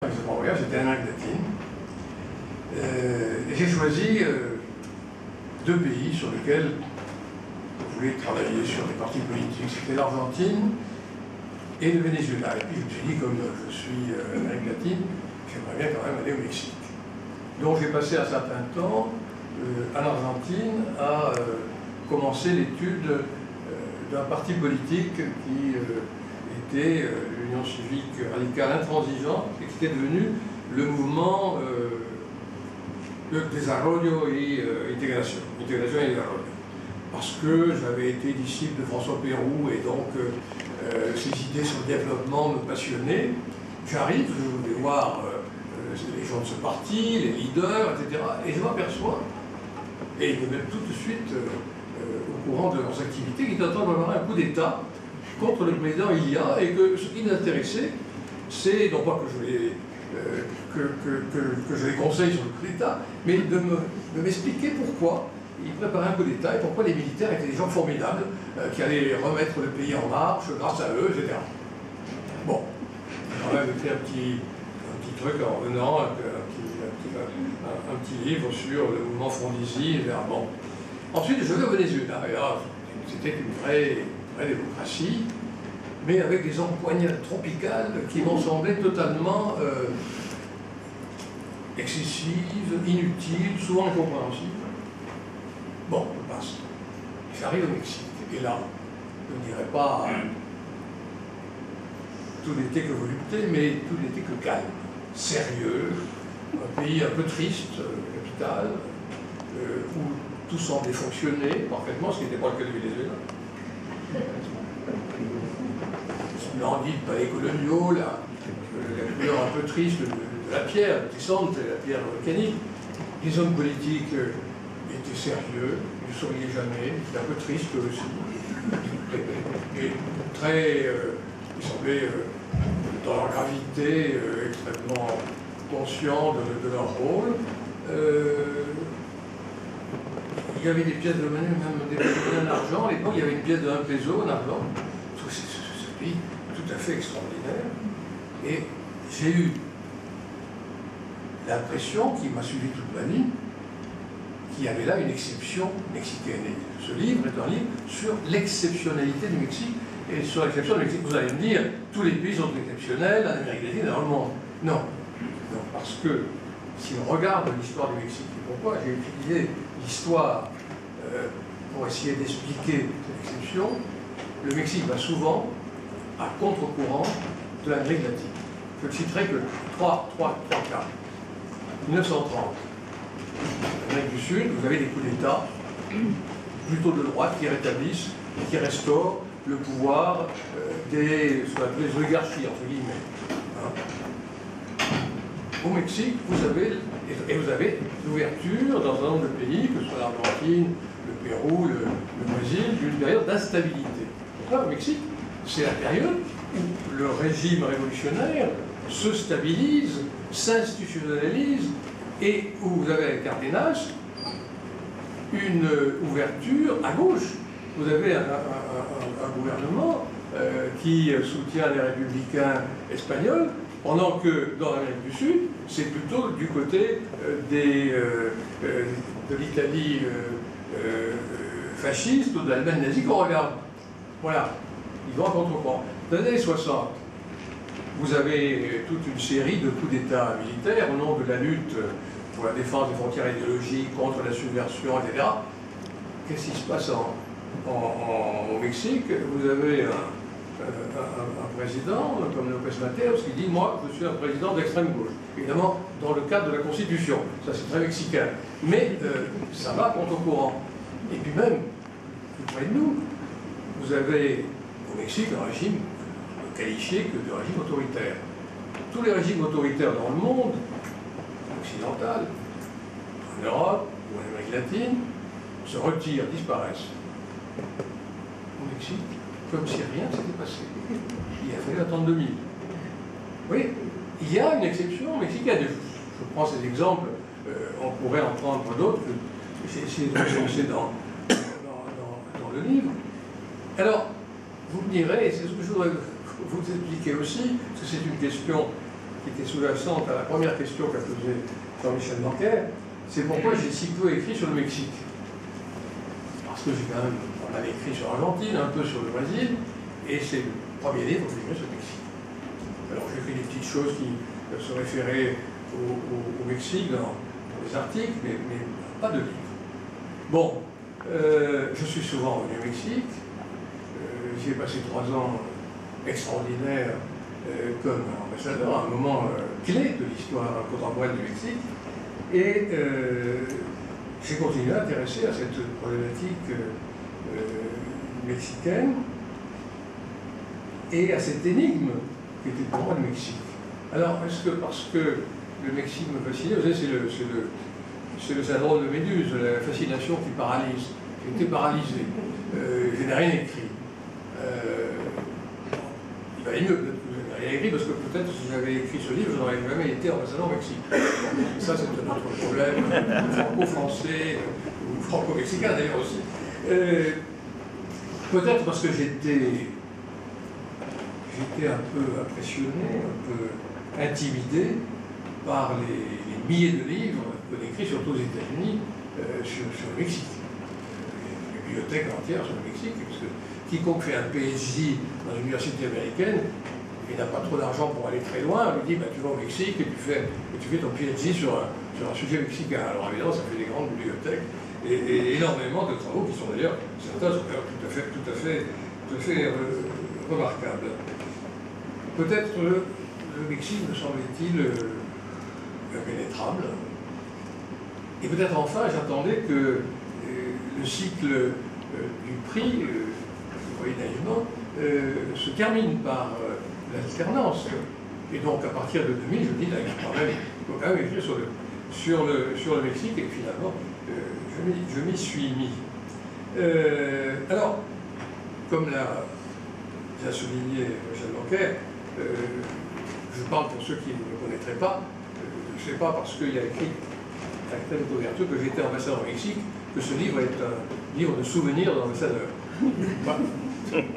Mon voyage était en Amérique latine. Et j'ai choisi deux pays sur lesquels je voulais travailler sur des partis politiques. C'était l'Argentine et le Venezuela. Et puis je me suis dit, comme je suis en Amérique latine, j'aimerais bien quand même aller au Mexique. Donc j'ai passé un certain temps en Argentine à commencer l'étude d'un parti politique qui était l'Union civique radicale intransigeante et qui était devenu le mouvement de Desarrollo et Intégration. Intégration et Desarrollo. Parce que j'avais été disciple de François Pérou et donc ses idées sur le développement me passionnaient. J'arrive, je vais voir les gens de ce parti, les leaders, etc. Et je m'aperçois, et ils me mettent tout de suite au courant de leurs activités, qu'ils tentent d'avoir un coup d'État contre le président Ilia, et que ce qui les intéressait, c'est, non pas que je les conseille sur le coup d'État, mais de m'expliquer pourquoi ils préparaient un coup d'État et pourquoi les militaires étaient des gens formidables qui allaient remettre le pays en marche grâce à eux, etc. Bon, j'ai quand même fait un petit truc en revenant, un petit livre sur le mouvement Frondizi, etc. Bon. Ensuite, je vais au Venezuela, et là, c'était une vraie démocratie, mais avec des empoignades tropicales qui m'ont semblé totalement excessives, inutiles, souvent incompréhensibles. Bon, je passe. J'arrive au Mexique, et là, je ne dirais pas tout n'était que volupté, mais tout n'était que calme, sérieux, un pays un peu triste, capitale, où tout semblait fonctionner parfaitement, ce qui n'était pas le cas du Venezuela. Splendide palais coloniaux, la couleur un peu triste de la pierre, glissante, la pierre volcanique. Les hommes politiques étaient sérieux, ils ne souriaient jamais, ils étaient un peu tristes aussi. Et très, ils semblaient, dans leur gravité, extrêmement conscients de leur rôle. Il y avait des pièces de monnaie, même des pièces de monnaie en argent. À l'époque, il y avait une pièce de 1 peso en argent. Ce pays tout à fait extraordinaire. Et j'ai eu l'impression, qui m'a suivi toute ma vie, qu'il y avait là une exception mexicaine. Et ce livre est un livre sur l'exceptionnalité du Mexique. Et sur l'exception du Mexique, vous allez me dire, tous les pays sont exceptionnels, en Amérique latine, dans le monde. Non. Non, parce que si on regarde l'histoire du Mexique, et pourquoi j'ai utilisé l'histoire pour essayer d'expliquer cette exception, le Mexique va souvent à contre-courant de l'Amérique latine. Je ne citerai que trois cas. 1930, en Amérique du Sud, vous avez des coups d'État plutôt de droite qui rétablissent, qui restaurent le pouvoir des oligarchies, entre guillemets. Hein. Au Mexique, vous avez l'ouverture dans un nombre de pays, que ce soit l'Argentine, le Pérou, le Brésil, d'une période d'instabilité. Donc là, au Mexique, c'est la période où le régime révolutionnaire se stabilise, s'institutionnalise, et où vous avez avec Cárdenas une ouverture à gauche. Vous avez un gouvernement qui soutient les républicains espagnols, pendant que dans l'Amérique du Sud, c'est plutôt du côté de l'Italie fasciste ou de l'Allemagne nazie qu'on regarde. Voilà, ils vont en contre-courant. Dans les années 60, vous avez toute une série de coups d'État militaires au nom de la lutte pour la défense des frontières idéologiques, contre la subversion, etc. Qu'est-ce qui se passe au Mexique? Vous avez un président comme López Mateos qui dit « Moi, je suis un président d'extrême gauche ». Évidemment, dans le cadre de la Constitution. Ça, c'est très mexicain. Mais ça va contre-courant. Et puis même, tout près de nous, vous avez au Mexique un régime qualifié que de régime autoritaire. Tous les régimes autoritaires dans le monde, occidental, en Europe ou en Amérique latine, se retirent, disparaissent. Au Mexique, comme si rien ne s'était passé. Il a fallu attendre 2000. Oui, il y a une exception mexicaine. Je prends ces exemples, on pourrait en prendre d'autres, j'ai essayé de recenser dans le livre. Alors, vous me direz, et c'est ce que je voudrais vous expliquer aussi, parce que c'est une question qui était sous-jacente à la première question qu'a posée Jean-Michel Blanquer, c'est pourquoi j'ai si peu écrit sur le Mexique. Parce que j'ai quand même pas mal écrit sur l'Argentine, un peu sur le Brésil, et c'est le premier livre que j'ai écrit sur le Mexique. Alors j'ai écrit des petites choses qui se référaient au Mexique dans les articles, mais pas de livre. Bon, je suis souvent venu au Mexique. J'y ai passé 3 ans extraordinaires comme ambassadeur, à un moment clé de l'histoire contemporaine du Mexique. Et j'ai continué à m'intéresser à cette problématique mexicaine et à cette énigme qui était pour moi le Mexique. Alors, est-ce que parce que le Mexique me fascinait, vous savez, c'est le syndrome de Méduse, la fascination qui paralyse. J'ai été paralysé. Je n'ai rien écrit. Il valait mieux peut-être que je n'ai rien écrit, parce que peut-être si j'avais écrit ce livre, je n'aurais jamais été ambassadeur au Mexique. Ça, c'est un autre problème, franco-français, ou franco-mexicain d'ailleurs aussi. Peut-être parce que j'étais un peu impressionné, un peu intimidé par les milliers de livres qu'on écrit, surtout aux États-Unis, sur le Mexique. Une bibliothèque entière sur le Mexique, parce que quiconque fait un PhD dans une université américaine, il n'a pas trop d'argent pour aller très loin, on lui dit bah, tu vas au Mexique et tu fais ton PhD sur un sujet mexicain. Alors évidemment, ça fait des grandes bibliothèques et énormément de travaux qui sont d'ailleurs, certains sont d'ailleurs tout à fait remarquables. Peut-être le Mexique, me semble-t-il, impénétrable. Et peut-être enfin, j'attendais que le cycle du prix, vous voyez naïvement, se termine par l'alternance. Et donc, à partir de 2000, je me dis, là, il faut quand même écrire sur le Mexique, et finalement, je m'y suis mis. Alors, comme l'a bien souligné Michel Blanquer, je parle pour ceux qui ne me connaîtraient pas, ce n'est pas parce qu'il y a écrit à telle couverture que j'étais ambassadeur au Mexique que ce livre est un livre de souvenirs d'ambassadeur.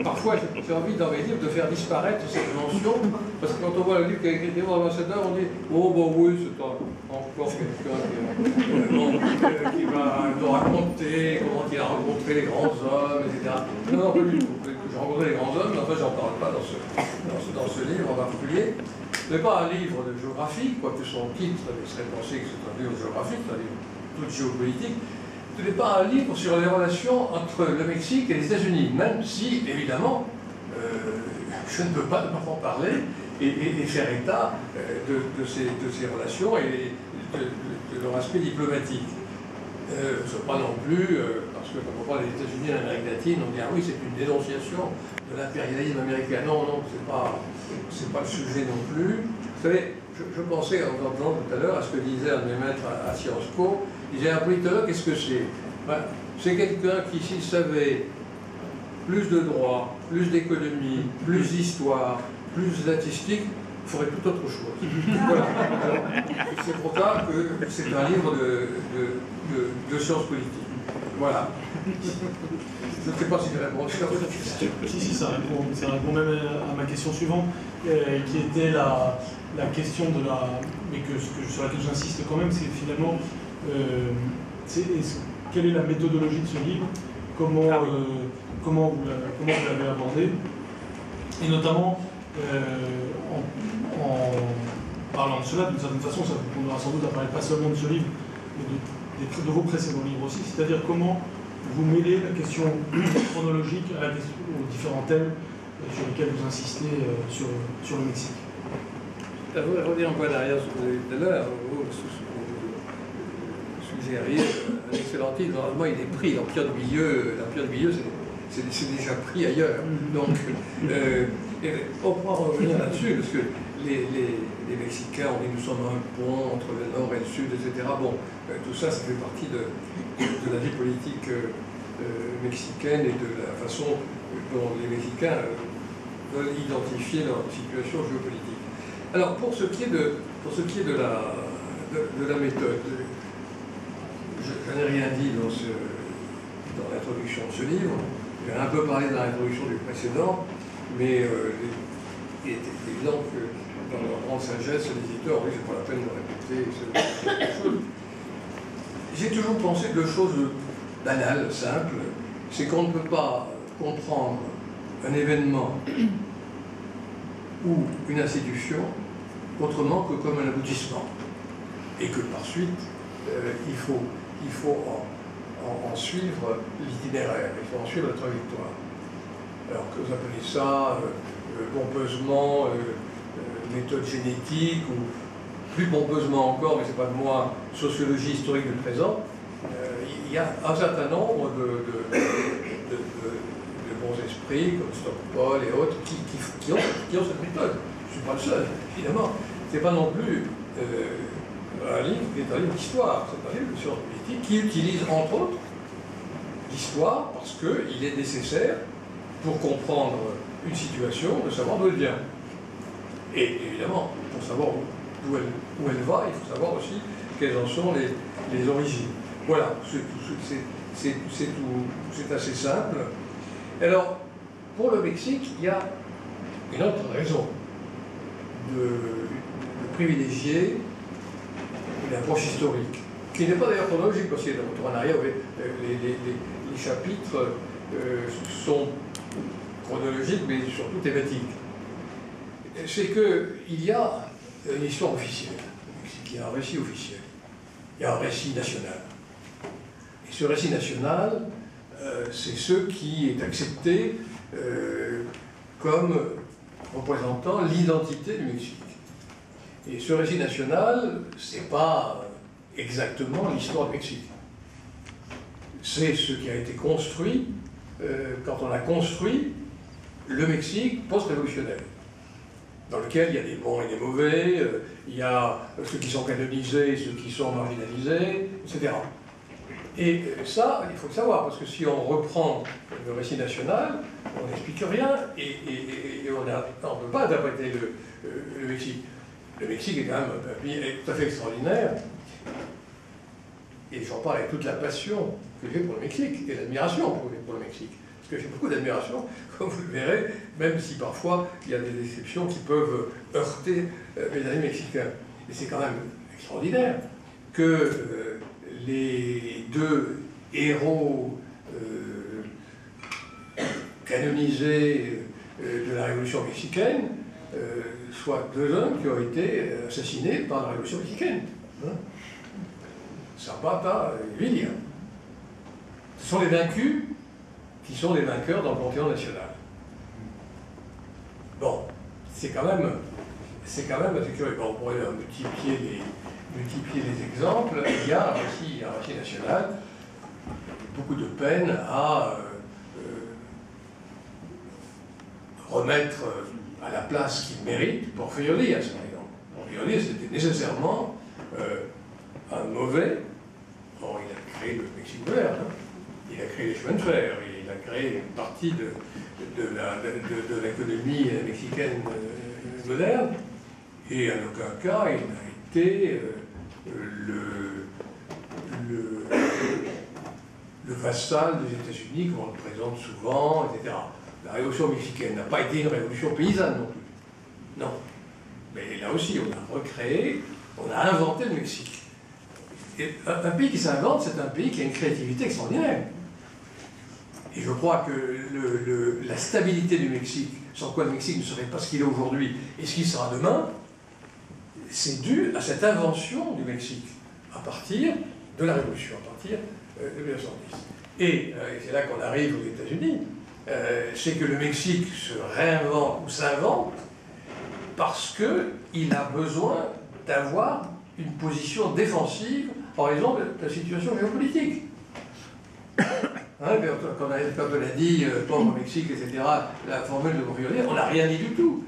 Parfois, j'ai envie dans mes livres de faire disparaître cette mention, parce que quand on voit le livre qui a écrit des ambassadeurs, on dit oh, bon, oui, c'est encore quelqu'un qui va nous raconter comment il a rencontré les grands hommes, etc. Non, pas du tout. J'ai rencontré les grands hommes, mais enfin, j'en parle pas dans ce livre en particulier. Ce n'est pas un livre de géographie, quoique son titre laisserait penser que c'est un livre géographique, c'est un livre tout géopolitique. Ce n'est pas un livre sur les relations entre le Mexique et les États-Unis, même si, évidemment, je ne peux pas ne pas en parler et faire état de ces relations et de leur aspect diplomatique. Ce n'est pas non plus, parce que quand on parle des États-Unis et l'Amérique latine, on dit ah oui, c'est une dénonciation de l'impérialisme américain. Non, c'est pas le sujet non plus. Vous savez, je pensais en entendant tout à l'heure à ce que disait un de mes maîtres à Sciences Po. Il disait un politologue, qu'est-ce que c'est? Ben, c'est quelqu'un qui, s'il savait plus de droit, plus d'économie, plus d'histoire, plus de statistique, ferait tout autre chose. Voilà. C'est pour ça que c'est un livre de sciences politiques. Voilà. Je ne sais pas si j'ai répondu à votre question. Si, ça répond même à ma question suivante, qui était la question de la... mais sur laquelle j'insiste quand même, c'est finalement... quelle est la méthodologie de ce livre? Comment vous l'avez abordé? Et notamment, en parlant de cela, d'une certaine façon, ça vous conduira sans doute à parler pas seulement de ce livre, mais de vos précédents livres aussi, c'est-à-dire comment vous mêlez la question chronologique aux différents thèmes sur lesquels vous insistez sur le Mexique. Je voudrais revenir un peu en arrière sur ce que vous avez dit tout à l'heure. Vous suggériez un excellent titre. Normalement, il est pris. L'Empire du Milieu, c'est déjà pris ailleurs. Donc, on pourra revenir là-dessus, parce que les Mexicains, on dit nous sommes un pont entre le nord et le sud, etc. Bon, tout ça, ça fait partie de la vie politique mexicaine et de la façon dont les Mexicains veulent identifier leur situation géopolitique. Alors, pour ce qui est de la méthode, je n'ai rien dit dans l'introduction de ce livre. J'ai un peu parlé dans l'introduction du précédent, mais il est évident que dans leur grande sagesse, les éditeurs, oui, c'est pas la peine de répéter quelque chose. J'ai toujours pensé que chose banale, simple, c'est qu'on ne peut pas comprendre un événement ou une institution autrement que comme un aboutissement. Et que par suite, il faut en suivre l'itinéraire, il faut en suivre la trajectoire. Alors que vous appelez ça pompeusement méthode génétique, ou plus pompeusement encore, mais c'est pas de moi, sociologie historique du présent, il y a un certain nombre de bons esprits, comme Stockpol et autres, qui ont cette méthode. Je ne suis pas le seul, évidemment. Ce n'est pas non plus un livre qui est un livre d'histoire, c'est un livre de sciences politiques qui utilise, entre autres, l'histoire parce qu'il est nécessaire, pour comprendre une situation, de savoir d'où elle vient. Et évidemment, pour savoir où elle va, il faut savoir aussi quelles en sont les origines. Voilà, c'est assez simple. Alors, pour le Mexique, il y a une autre raison de privilégier une approche historique, qui n'est pas d'ailleurs chronologique, parce qu'il y a un retour en arrière, les chapitres sont chronologiques, mais surtout thématiques. C'est qu'il y a une histoire officielle, il y a un récit officiel, il y a un récit national. Et ce récit national, c'est ce qui est accepté comme représentant l'identité du Mexique. Et ce récit national, c'est pas exactement l'histoire du Mexique. C'est ce qui a été construit quand on a construit le Mexique post-révolutionnaire, dans lequel il y a des bons et des mauvais, il y a ceux qui sont canonisés, ceux qui sont marginalisés, etc. Et ça, il faut le savoir, parce que si on reprend le récit national, on n'explique rien et on ne peut pas interpréter le Mexique. Le Mexique est quand même un pays tout à fait extraordinaire, et j'en parle avec toute la passion que j'ai pour le Mexique, et l'admiration pour le Mexique. Parce que j'ai beaucoup d'admiration, comme vous le verrez, même si parfois il y a des déceptions qui peuvent heurter mes amis mexicains. Et c'est quand même extraordinaire que les deux héros canonisés de la Révolution mexicaine soient deux hommes qui ont été assassinés par la Révolution mexicaine. Zapata et Villa. Ce sont les vaincus qui sont les vainqueurs dans le panthéon national. Bon, c'est quand même assez curieux. Bon, on pourrait multiplier les exemples. Il y a un récit national, beaucoup de peine à remettre à la place qu'il mérite Porfirio Díaz, par exemple. Porfirio Díaz était nécessairement un mauvais. Bon, il a créé le Mexique moderne, il a créé les chemins de fer, il a créé une partie de l'économie mexicaine moderne, et en aucun cas il n'a été le vassal des États-Unis, comme on le présente souvent, etc. La révolution mexicaine n'a pas été une révolution paysanne non plus. Non. Mais là aussi, on a recréé, on a inventé le Mexique. Et un pays qui s'invente, c'est un pays qui a une créativité extraordinaire. Et je crois que la stabilité du Mexique, sans quoi le Mexique ne serait pas ce qu'il est aujourd'hui et ce qu'il sera demain, c'est dû à cette invention du Mexique, à partir de la Révolution, à partir de 1910. Et c'est là qu'on arrive aux États-Unis, c'est que le Mexique se réinvente ou s'invente parce qu'il a besoin d'avoir une position défensive en raison de la situation géopolitique. Hein, quand on a dit pauvre Mexique, etc., la formule de Porfirio Díaz, on n'a rien dit du tout.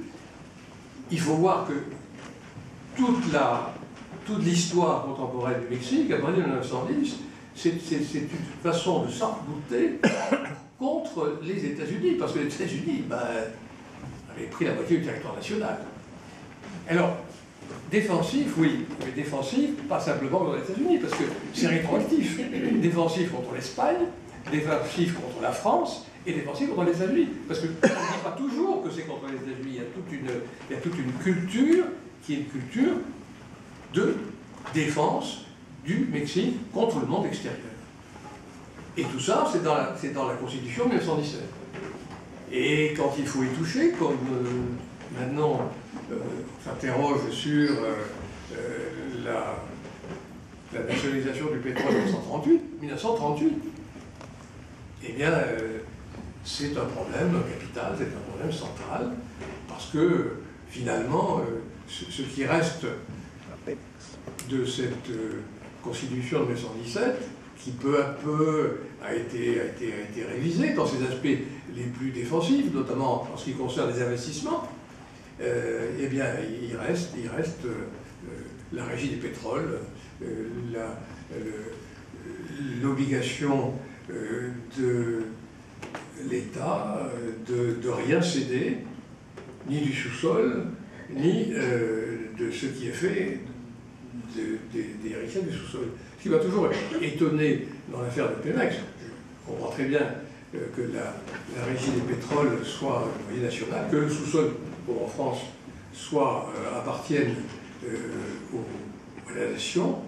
Il faut voir que toute l'histoire contemporaine du Mexique, à partir de 1910, c'est une façon de s'arc-bouter contre les États-Unis, parce que les États-Unis avaient pris la moitié du territoire national. Alors, défensif, oui, mais défensif, pas simplement contre les États-Unis, parce que c'est rétroactif. Défensif contre l'Espagne, défensif contre la France et défensif contre les États-Unis. Parce qu'on ne dit pas toujours que c'est contre les États-Unis. Il y a toute une culture qui est une culture de défense du Mexique contre le monde extérieur. Et tout ça, c'est dans la Constitution de 1917. Et quand il faut y toucher, comme maintenant on s'interroge sur la nationalisation du pétrole en 1938, eh bien, c'est un problème capital, c'est un problème central, parce que finalement, ce qui reste de cette Constitution de 1917, qui peu à peu a été révisée dans ses aspects les plus défensifs, notamment en ce qui concerne les investissements, eh bien, il reste la régie des pétroles, l'obligation de l'État de rien céder, ni du sous-sol, ni de ce qui est fait des richesses du sous-sol. Ce qui m'a toujours étonné dans l'affaire de Pemex, je comprends très bien que la régie des pétroles soit au niveau national, que le sous-sol, comme en France, appartienne à la nation,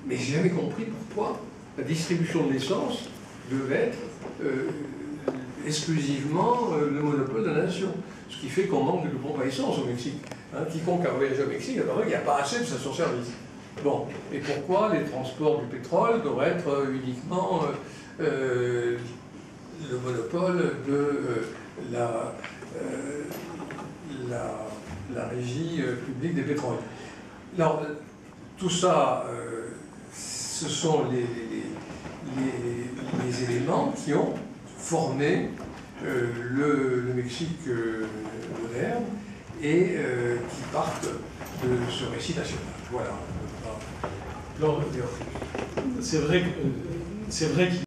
mais j'ai jamais compris pourquoi la distribution de l'essence devait être exclusivement le monopole de la nation. Ce qui fait qu'on manque de pompe à essence au Mexique. Quiconque a voyagé au Mexique, il n'y a pas assez de stations-service. Bon, et pourquoi les transports du pétrole devraient être uniquement le monopole de la régie publique des pétroles? Alors, tout ça, ce sont les éléments qui ont formé le Mexique moderne et qui partent de ce récit national. Voilà. Alors, c'est vrai qu'il